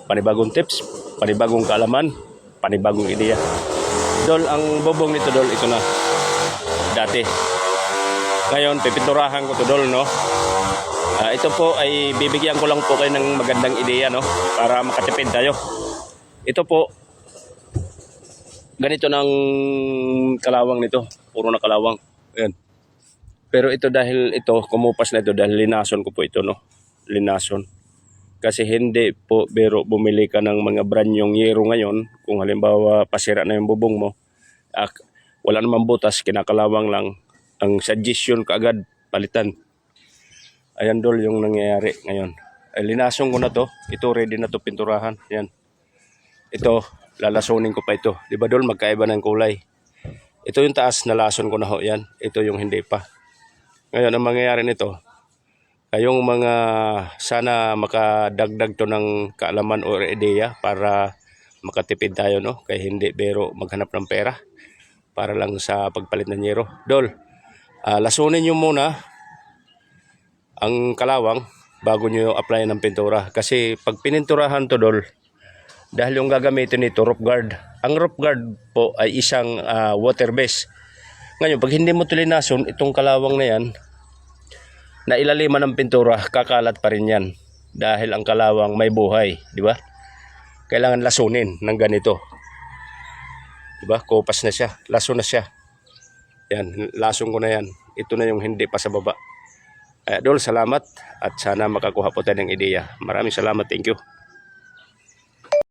panibagong tips, panibagong kaalaman, panibagong ideya. Dol, ang bubong nito Dol, ito na. Dati. Ngayon, pipinturahan ko to Dol, no? Ito po ay bibigyan ko lang po kayo ng magandang ideya, no? Para makatipid tayo. Ito po, ganito ng kalawang nito. Puro na kalawang. Ayan. Pero ito dahil ito, kumupas na ito dahil linason ko po ito, no? Linason. Kasi hindi po, pero bumili ka ng mga brand yung yero ngayon. Kung halimbawa pasira na yung bubong mo, wala namang butas, kinakalawang lang. Ang suggestion kaagad, palitan. Ayan Dol yung nangyayari ngayon. Linason ko na to. Ito ready na to pinturahan. Yan. Ito, lalasunin ko pa ito. Diba Dol, magkaiba ng kulay. Ito yung taas na lason ko na ho. Yan. Ito yung hindi pa. Ngayon, ang mangyayari nito, kayong mga sana makadagdag to ng kaalaman o ideya para makatipid tayo, no? Kaya hindi bero maghanap ng pera para lang sa pagpalit ng yero. Dol, lasunin nyo muna ang kalawang bago nyo apply ng pintura. Kasi pag pininturahan to Dol, dahil yung gagamitin nito roof guard. Ang roof guard po ay isang water base. Ngayon, pag hindi mo tulinason, itong kalawang na yan, na ilaliman ng pintura, kakalat pa rin yan. Dahil ang kalawang may buhay, di ba? Kailangan lasunin ng ganito. Di ba? Kupas na siya. Laso na siya. Yan, lasong ko na yan. Ito na yung hindi pa sa baba. Dol, salamat at sana makakuha po tayo ng ideya. Maraming salamat. Thank you.